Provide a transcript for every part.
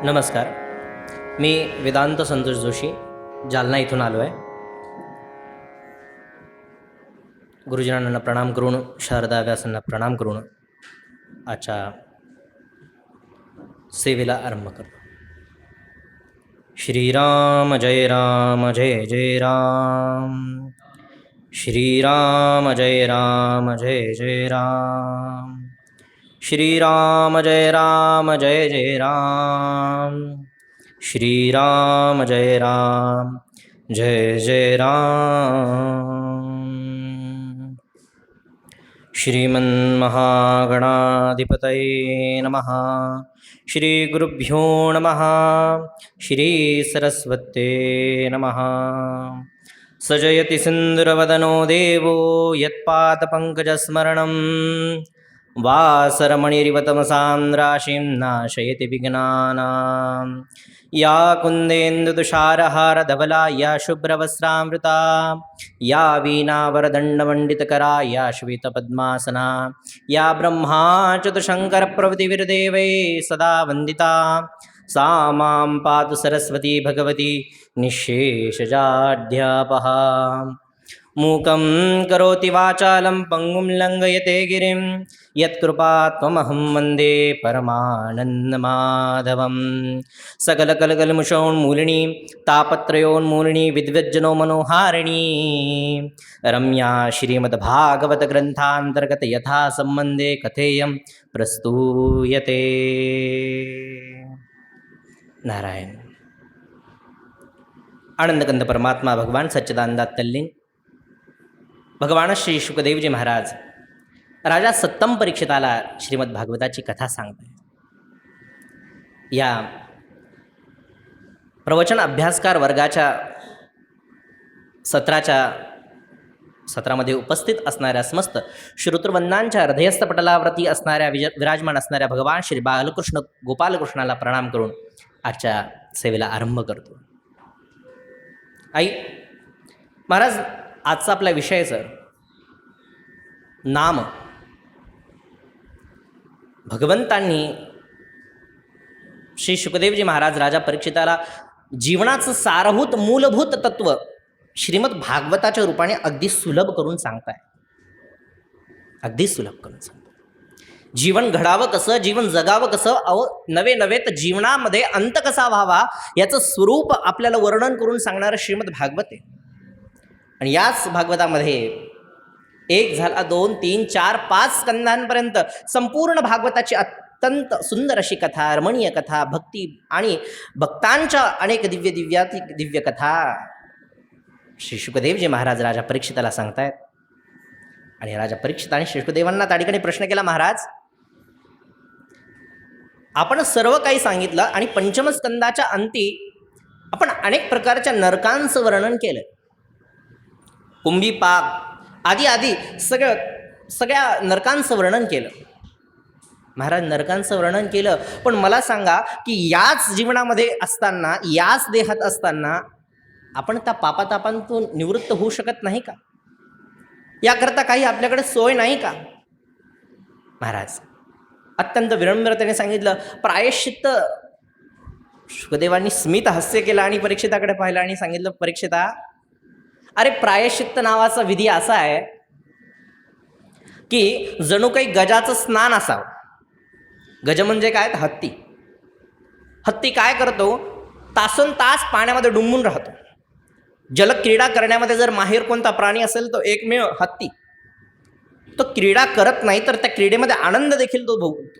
नमस्कार. मी वेदांत संतोष जोशी, जालना इथून आलो आहे. गुरुजनांना प्रणाम करून, शारदा व्यासांना प्रणाम करून आजच्या सेवेला आरंभ करतो. श्रीराम जय राम जय जय राम. श्रीराम जय राम जय जय राम. श्रीराम जय राम जय जय राम. श्रीराम जय राम जय जय राम. श्रीमन्महागणाधिपतये नमः. श्रीगुरुभ्यो नमः. श्रीसरस्वत्यै नमः. सजयति सिन्दूरवदनो देवो यत्पादपङ्कजस्मरणं वासरमणिरिव तमसान्द्राशिं नाशयति विघ्नानां. या कुन्देन्दुतुषारहारधवला या शुभ्रवस्त्रामृता या वीणावरदण्डमण्डितकरा या श्वेतपद्मासना या ब्रह्माच्युतशङ्करप्रभृतिभिर्देवैः सदा वन्दिता सा मां पातु सरस्वती भगवती निःशेषजाढ्यापहा. मूकं करोति वाचालं पङ्गुं लङ्घयते गिरिं यत्कृपात्महं वन्दे परमानन्दमाधवं. सकलकलकल्मषोन्मूलिनी तापत्रयोन्मूलिनी विद्वज्जनो मनोहारिणी रम्या श्रीमद्भागवतग्रन्थान्तर्गत यथा सम्बन्धे कथेयं प्रस्तूयते. नारायण. आनंदकंद परमात्मा भगवान सच्चिदानंदात तल्लीन भगवान श्री शुकदेवजी महाराज राजा सत्तम परीक्षिताला श्रीमद भागवताची कथा सांगतात. या प्रवचन अभ्यासकार वर्गाच्या सत्रामध्ये उपस्थित असणाऱ्या समस्त श्रोतृवंदांच्या हृदयस्थ पटलावरती असणाऱ्या विराजमान असणाऱ्या भगवान श्री बालकृष्ण गोपालकृष्णाला प्रणाम करून आजच्या सेवेला आरंभ करतो. आई महाराज, आजचा आपला विषय सर नाम. भगवंतांनी श्री शुकदेवजी महाराज राजा परीक्षिताला जीवनाचं सारभूत मूलभूत तत्व श्रीमद भागवताच्या रूपाने अगदी सुलभ करून सांगताय. अगदी सुलभ करून सांगताय. जीवन घडावं कसं, जीवन जगावं कसं, नवे नवे तर जीवनामध्ये अंत कसा व्हावा याचं स्वरूप आपल्याला वर्णन करून सांगणारं श्रीमद भागवत आहे. आणि याच भागवतामध्ये 1 झाला 2 3 4 5 स्कंदांपर्यंत संपूर्ण भागवताची अत्यंत सुंदर अशी कथा, रमणीय कथा, भक्ती आणि भक्तांच्या अनेक दिव्य कथा श्री शुकदेवजी महाराज राजा परीक्षिताला सांगतायत. आणि राजा परीक्षिताने श्री शुकदेवांना त्या ठिकाणी प्रश्न केला, महाराज आपण सर्व काही सांगितलं आणि पंचम स्कंदाच्या अंती आपण अनेक प्रकारच्या नरकांचं वर्णन केलं. कुंभी पाक आदी सगळ्या नरकांचं वर्णन केलं. महाराज नरकांचं वर्णन केलं, पण मला सांगा की याच जीवनामध्ये असताना, याच देहात असताना आपण त्या पापातापांतून निवृत्त होऊ शकत नाही का? याकरता काही आपल्याकडे सोय नाही का? महाराज अत्यंत विनम्रतेने सांगितलं. प्रायश्चित्त शुकदेवांनी स्मित हास्य केलं आणि परीक्षिताकडे पाहिलं आणि सांगितलं, परीक्षिता अरे प्रायश्चित्त नावाचा विधी असा आहे की जणू काही गजाचं स्नान असावं. गज म्हणजे काय? हत्ती. हत्ती काय करतो? तासन तास पाण्यामध्ये डुंबून राहतो. जलक्रीडा करण्यामध्ये जर माहिर कोणता प्राणी असेल तो एकमेव हत्ती. तो क्रीडा करत नाही तर त्या क्रीडेमध्ये आनंद देखील तो भोगतो.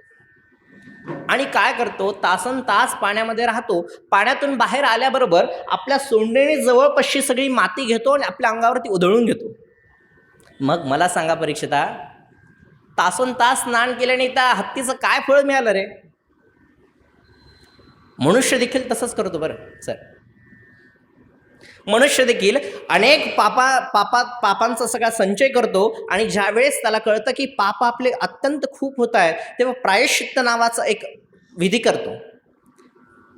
आणि काय करतो? तासन तास पाण्यामध्ये राहतो. पाण्यातून बाहेर आल्याबरोबर आपल्या सोंडेने जवळपासची सगळी माती घेतो आणि आपल्या अंगावरती उधळून घेतो. मग मला सांगा परीक्षिता, तासन तास स्नान केल्याने त्या हत्तीचं काय फळ मिळालं रे? मनुष्य देखील तसंच करतो बरं सर. मनुष्य देखील अनेक पापांचा सगळा संचय करतो आणि ज्या वेळेस त्याला कळतं की पाप आपले अत्यंत खूप होत आहेत, तेव्हा प्रायश्चित्त नावाचा एक विधी करतो.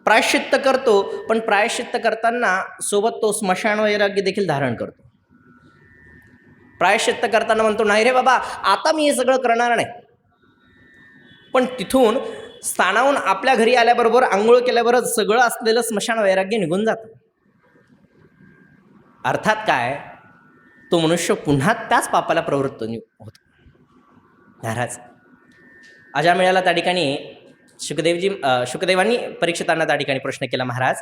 प्रायश्चित्त करतो, पण प्रायश्चित्त करताना सोबत तो स्मशान वैराग्य देखील धारण करतो. प्रायश्चित्त करताना म्हणतो, नाही रे बाबा आता मी हे सगळं करणार नाही. पण तिथून स्थानाहून आपल्या घरी आल्याबरोबर आंघोळ केल्याबरोबर सगळं असलेलं स्मशान वैराग्य निघून जातं. अर्थात काय, तो मनुष्य पुन्हा त्याच पापाला प्रवृत्त होतो. महाराज अजामिळाला त्या ठिकाणी शुकदेवांनी परीक्षितांना त्या ठिकाणी प्रश्न केला, महाराज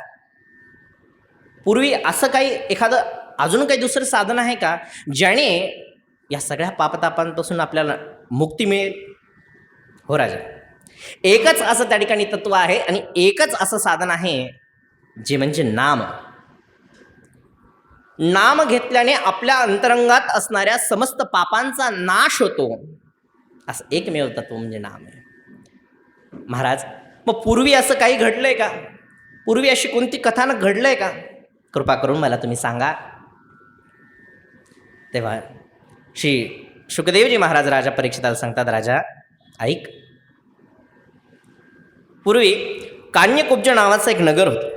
पूर्वी असं काही एखादं अजून काही दुसरं साधन आहे का ज्याने या सगळ्या पापतापांपासून आपल्याला मुक्ती मिळेल? हो राजा, एकच असं त्या ठिकाणी तत्व आहे आणि एकच असं साधन आहे जे म्हणजे नाम. नाम घेतल्याने आपल्या अंतरंगात असणाऱ्या समस्त पापांचा नाश होतो. असं एकमेव तत्व म्हणजे नाम आहे. महाराज मग पूर्वी असं काही घडलंय का? पूर्वी अशी कोणती कथानक घडलंय का? कृपा करून मला तुम्ही सांगा. तेव्हा श्री शुकदेवजी महाराज राजा परीक्षिताला सांगतात, राजा ऐक, पूर्वी कान्यकुब्ज नावाचं एक नगर होतं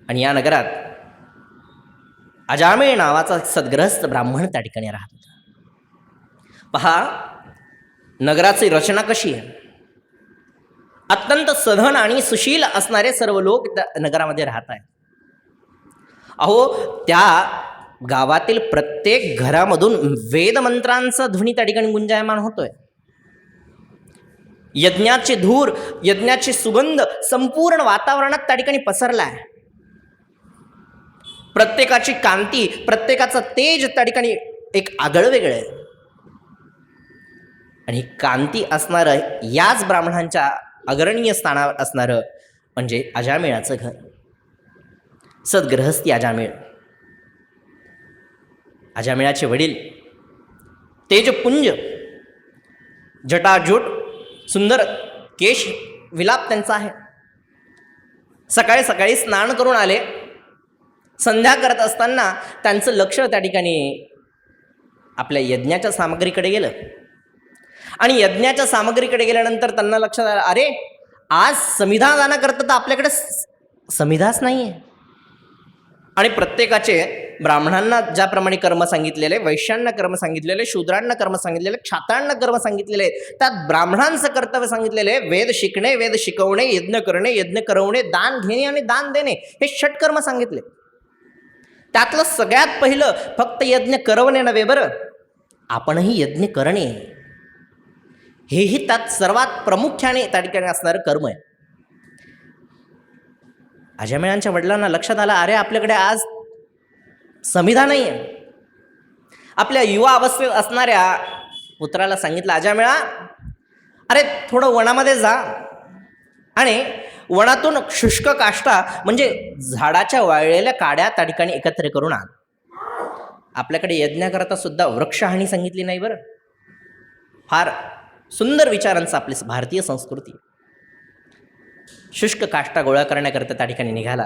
आणि या नगरात अजामिळ नावाचा सद्ग्रहस्थ ब्राह्मण त्या ठिकाणी राहत होता. पहा नगराची रचना कशी आहे. अत्यंत सधन आणि सुशील असणारे सर्व लोक त्या नगरामध्ये राहत आहेत. अहो, त्या गावातील प्रत्येक घरामधून वेदमंत्रांचा ध्वनी त्या ठिकाणी गुंजायमान होतोय. यज्ञाचे धूर, यज्ञाचे सुगंध संपूर्ण वातावरणात त्या ठिकाणी पसरलाय. प्रत्येकाची कांती, प्रत्येकाचं तेज त्या ठिकाणी एक आगळं वेगळं आहे. आणि कांती असणारं याच ब्राह्मणांच्या अग्रणीय स्थानावर असणारं म्हणजे अजामिळाचं घर, सद्ग्रहस्थी अजामिळ. अजामिळाचे वडील तेजपुंज, जटाजूट, सुंदर केश विलाप त्यांचा आहे. सकाळी सकाळी स्नान करून आले. संध्या करत असताना त्यांचं लक्ष त्या ठिकाणी आपल्या यज्ञाच्या सामग्रीकडे गेलं आणि यज्ञाच्या सामग्रीकडे गेल्यानंतर त्यांना लक्षात आलं, अरे आज समिधा दानाकरता तर आपल्याकडे समिधाच नाही आहे. आणि प्रत्येकाचे ब्राह्मणांना ज्याप्रमाणे कर्म सांगितलेले, वैश्यांना कर्म सांगितलेले, शूद्रांना कर्म सांगितलेले, क्षात्रांना कर्म सांगितलेले, त्यात ब्राह्मणांचं कर्तव्य सांगितलेले वेद शिकणे, वेद शिकवणे, यज्ञ करणे, यज्ञ करवणे, दान घेणे आणि दान देणे, हे षटकर्म सांगितले. त्यातलं सगळ्यात पहिलं फक्त यज्ञ करवणे नव्हे बरं, आपणही यज्ञ करणे हेही त्यात सर्वात प्रामुख्याने त्या ठिकाणी असणारं कर्म आहे. अजामिळांच्या वडिलांना लक्षात आलं, अरे आपल्याकडे आज समिधा नाही आहे. आपल्या युवा अवस्थेत असणाऱ्या पुत्राला सांगितलं, अजामिळा अरे थोडं वनामध्ये जा आणि वनातून शुष्क काष्टा म्हणजे झाडाच्या वाळलेल्या काड्या त्या ठिकाणी एकत्र करून आण. आपल्याकडे यज्ञाकरता सुद्धा वृक्षहानी सांगितली नाही बरं. फार सुंदर विचारांचं आपली भारतीय संस्कृती. शुष्क काष्टा गोळा करण्याकरता त्या ठिकाणी निघाला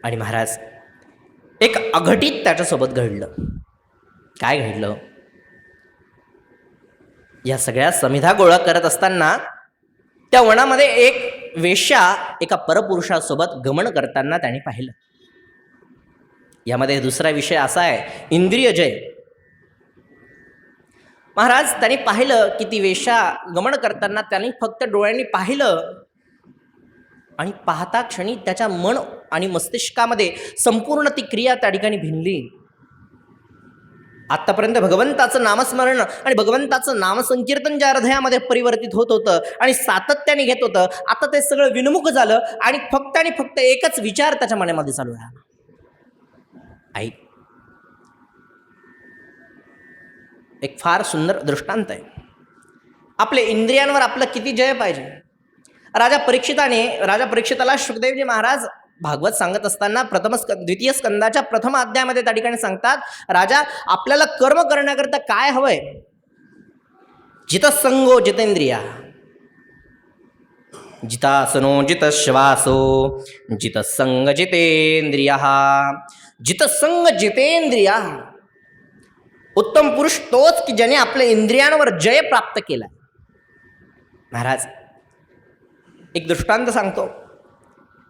आणि महाराज एक अघटित त्याच्यासोबत घडलं. काय घडलं? या सगळ्या समिधा गोळा करत असताना त्या वनामध्ये एक वेश्या एका परपुरुषासोबत गमन करताना त्याने पाहिलं. यामध्ये दुसरा विषय असा आहे, इंद्रिय जय. महाराज त्यांनी पाहिलं की ती वेश्या गमन करताना त्यांनी फक्त डोळ्यांनी पाहिलं आणि पाहता क्षणी त्याच्या मन आणि मस्तिष्कामध्ये संपूर्ण ती क्रिया त्या ठिकाणी भिनली. आतापर्यंत भगवंताचं नामस्मरण आणि भगवंताचं नामसंकीर्तन ज्या हृदयामध्ये परिवर्तित होत होतं आणि सातत्याने घेत होतं, आता ते सगळं विनमुख झालं आणि फक्त एकच विचार त्याच्या मनामध्ये चालू राहिला, आई. एक फार सुंदर दृष्टांत आहे. आपले इंद्रियांवर आपलं किती जय पाहिजे. राजा परीक्षिताला शुकदेवजी महाराज भागवत सांगत असताना द्वितीय स्कंदाच्या प्रथम अध्यायामध्ये त्या ठिकाणी सांगतात, राजा आपल्याला कर्म करण्याकरता काय हवंय? जितसंगो जितेंद्रिया, जितासनो जितश्वासो, जितसंग जितेंद्रिया, जितसंग जितेंद्रिया. उत्तम पुरुष तोच की ज्याने आपल्या इंद्रियांवर जय प्राप्त केला. महाराज एक दृष्टांत सांगतो.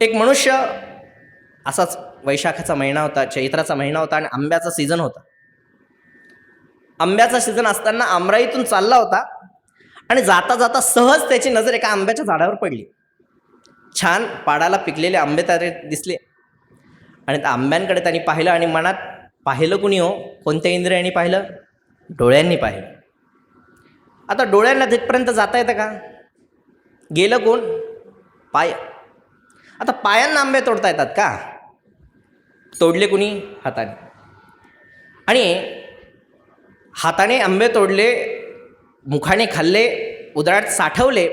एक मनुष्य, असाच वैशाखाचा महिना होता, चैत्राचा महिना होता आणि आंब्याचा सीझन होता. आंब्याचा सीझन असताना आमराईतून चालला होता आणि जाता जाता सहज त्याची नजर एका आंब्याच्या झाडावर पडली. छान पाडाला पिकलेले आंबे त्याला दिसले आणि त्या आंब्यांकडे त्यांनी पाहिलं आणि मनात, पाहिलं कुणी हो? कोणत्या इंद्रियांनी पाहिलं? डोळ्यांनी पाहिलं. आता डोळ्यांना तिथपर्यंत जाता येतं का? गेलं कोण? पाय. आता पायांना आंबे तोडता येतात का? तोडले कुणी? हाताने. आणि हाताने आंबे तोडले, मुखाने खाल्ले, उदरात साठवले.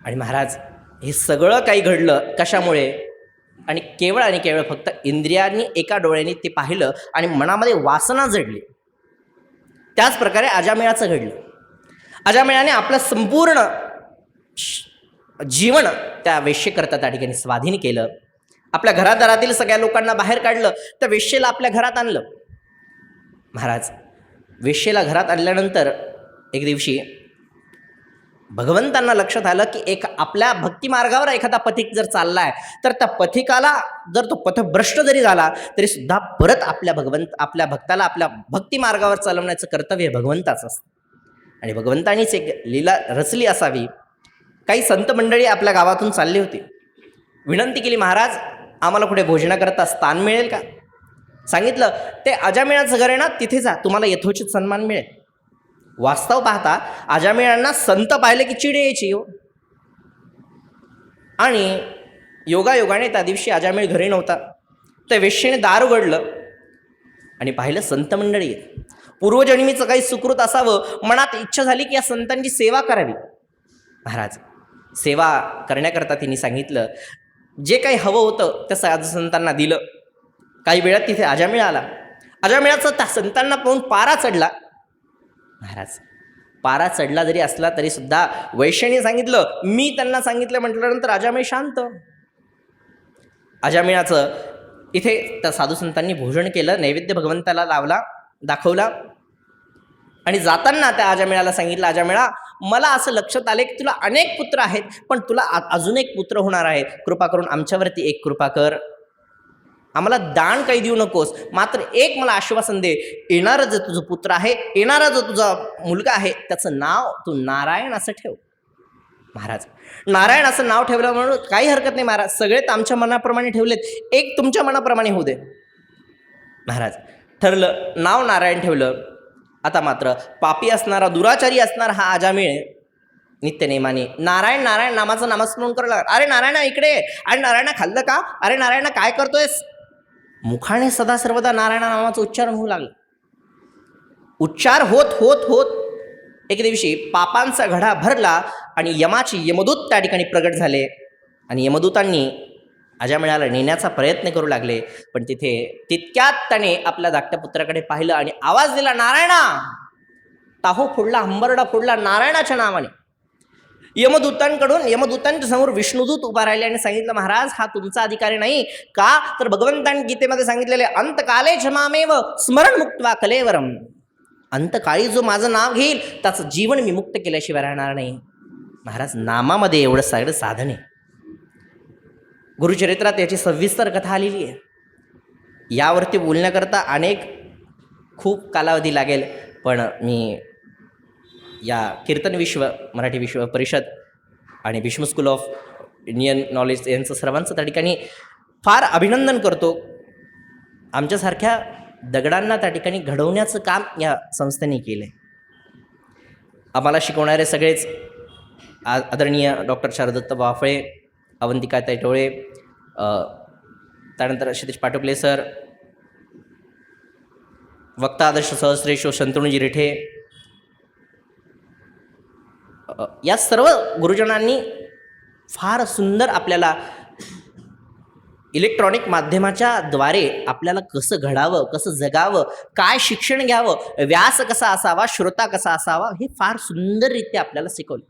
आणि महाराज, हे सगळं काही घडलं कशामुळे? आणि केवळ फक्त इंद्रियांनी एका डोळ्याने ते पाहिलं आणि मनामध्ये वासना जडली. त्याच प्रकारे अजामिळाचं घडलं. अजामिळाने आपलं संपूर्ण जीवन त्या वेश्येकरता त्या ठिकाणी स्वाधीन केलं. आपल्या घरादारातील सगळ्या लोकांना बाहेर काढलं, त्या वेश्येला आपल्या घरात आणलं. महाराज, वेश्येला घरात आणल्यानंतर एक दिवशी भगवंतांना लक्षात आलं की आपल्या भक्तिमार्गावर एखादा पथिक जर चाललाय तर त्या पथिकाला जर तो पथभ्रष्ट जरी झाला तरी सुद्धा परत आपल्या भक्ताला आपल्या भक्तिमार्गावर चालवण्याचं कर्तव्य भगवंताचं असतं. आणि भगवंतानीच एक लीला रचली असावी. काही संत मंडळी आपल्या गावातून चालली होती. विनंती केली, महाराज आम्हाला कुठे भोजनाकरता स्थान मिळेल का? सांगितलं, ते अजामिळाचं घर आहे ना, तिथे जा, तुम्हाला यथोचित सन्मान मिळेल. वास्तव पाहता अजामिळांना संत पाहिले की चिड यायची हो. आणि योगायोगाने त्या दिवशी अजामिळ घरी नव्हता. त्या वेश्येने दार उघडलं आणि पाहिलं संत मंडळी. पूर्वजन्मीचं काही सुकृत असावं, मनात इच्छा झाली की या संतांची सेवा करावी. महाराज, सेवा करण्याकरता तिने सांगितलं, जे काही हवं होतं त्या साधू संतांना दिलं. काही वेळात तिथे अजामिळ आला. अजामिळाचा त्या संतांना पाहून पारा चढला. महाराज, पारा चढला जरी असला तरी सुद्धा वैश्याने सांगितलं, मी त्यांना सांगितलं म्हटल्यानंतर अजामिळ शांत. अजामिळाचं इथे त्या साधू संतांनी भोजन केलं, नैवेद्य भगवंताला लावला, दाखवला. आणि जाताना त्या अजामिळाला सांगितलं, अजामिळा, मला असं लक्षात आले की तुला अनेक पुत्र आहेत, पण तुला अजून एक पुत्र होणार आहे. कृपा करून आमच्यावरती एक कृपा कर. आम्हाला दान काही देऊ नकोस, मात्र एक मला आश्वासन दे, येणारा जो तुझं पुत्र आहे, येणारा जो तुझा मुलगा आहे, त्याचं नाव तू नारायण असं ठेव. महाराज, नारायण असं नाव ठेवलं म्हणून काही हरकत नाही महाराज, सगळेच आमच्या मनाप्रमाणे ठेवलेत, एक तुमच्या मनाप्रमाणे होऊ दे. महाराज, ठरलं, नाव नारायण ठेवलं. आता मात्र पापी असणारा, दुराचारी असणारा हा अजामिळ नित्यनेमाने नारायण नारायण नामाचं नामस्मरण करायला लागला. अरे नारायणा इकडे, अरे नारायणा खाल्लं का? अरे नारायणा काय करतोयस? मुखाने सदा सर्वदा नारायण नामाचं उच्चारण होऊ लागलं. उच्चार होत होत होत एक दिवशी पापांचा घडा भरला आणि यमदूत त्या ठिकाणी प्रगट झाले. आणि यमदूतांनी अजामिळाला नेण्याचा प्रयत्न करू लागले. पण तितक्यात त्याने आपल्या धाकट्या पुत्राकडे पाहिलं आणि आवाज दिला, नारायणा. ताहो फोडला, हंबरडा फोडला नारायणाच्या नावाने. यमदूतांच्या समोर विष्णुदूत उभा राहिले आणि सांगितलं, महाराज हा तुमचा अधिकारी नाही का? तर भगवंतांनी गीतेमध्ये सांगितलेले, अंतकाले क्षमामेव स्मरण मुक्त्वा कलेवरम. अंतकाळी जो माझं नाव घेईल त्याचं जीवन मी मुक्त केल्याशिवाय राहणार नाही. महाराज, नामामध्ये एवढं सगळं साधन आहे. गुरुचरित्रात याची सविस्तर कथा आलेली आहे. यावरती बोलण्याकरता खूप कालावधी लागेल, पण मी या कीर्तन विश्व, मराठी विश्व परिषद आणि Bhishma school of Indian knowledge यांचं सर्वांचं त्या ठिकाणी फार अभिनंदन करतो. आमच्यासारख्या दगडांना त्या ठिकाणी घडवण्याचं काम या संस्थेने केलं आहे. आम्हाला शिकवणारे सगळेच आदरणीय डॉक्टर शारदत्त वाफळे, अवंतिका तैटोळे, त्यानंतर क्षितिज पाटोकले सर, वक्ता आदर्श सहस्रेश्वर शंतनुजी रिठे, या सर्व गुरुजनांनी फार सुंदर आपल्याला इलेक्ट्रॉनिक माध्यमाच्या द्वारे आपल्याला कसं घडावं, कसं जगावं, काय शिक्षण घ्यावं, व्यास कसा असावा, श्रोता कसा असावा, हे फार सुंदररित्या आपल्याला शिकवलं.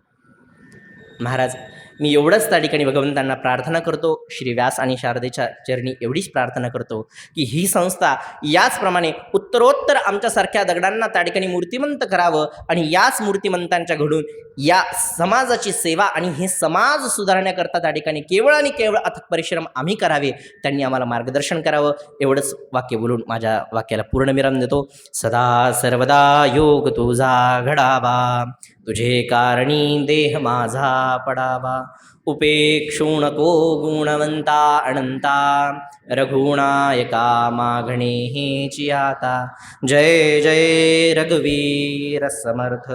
महाराज, मी एवढंच त्या ठिकाणी भगवंतांना प्रार्थना करतो, श्री व्यास आणि शारदेच्या चरणी एवढीच प्रार्थना करतो की ही संस्था याचप्रमाणे उत्तरोत्तर आमच्यासारख्या दगडांना त्या ठिकाणी मूर्तिमंत करावं आणि याच मूर्तिमंतांच्या घडून या समाजाची सेवा आणि हे समाज सुधारण्याकरता त्या ठिकाणी केवळ आणि केवळ अथक परिश्रम आम्ही करावे, त्यांनी आम्हाला मार्गदर्शन करावं. एवढंच वाक्य बोलून माझ्या वाक्याला पूर्णविराम देतो. सदा सर्वदा योग तुझा घडावा, तुझे कारणी देह माझा पडावा. उपेक्षू नको गुणवंता अनंता, रघुनायका मागणे हेची आता. जय जय रघुवीर समर्थ.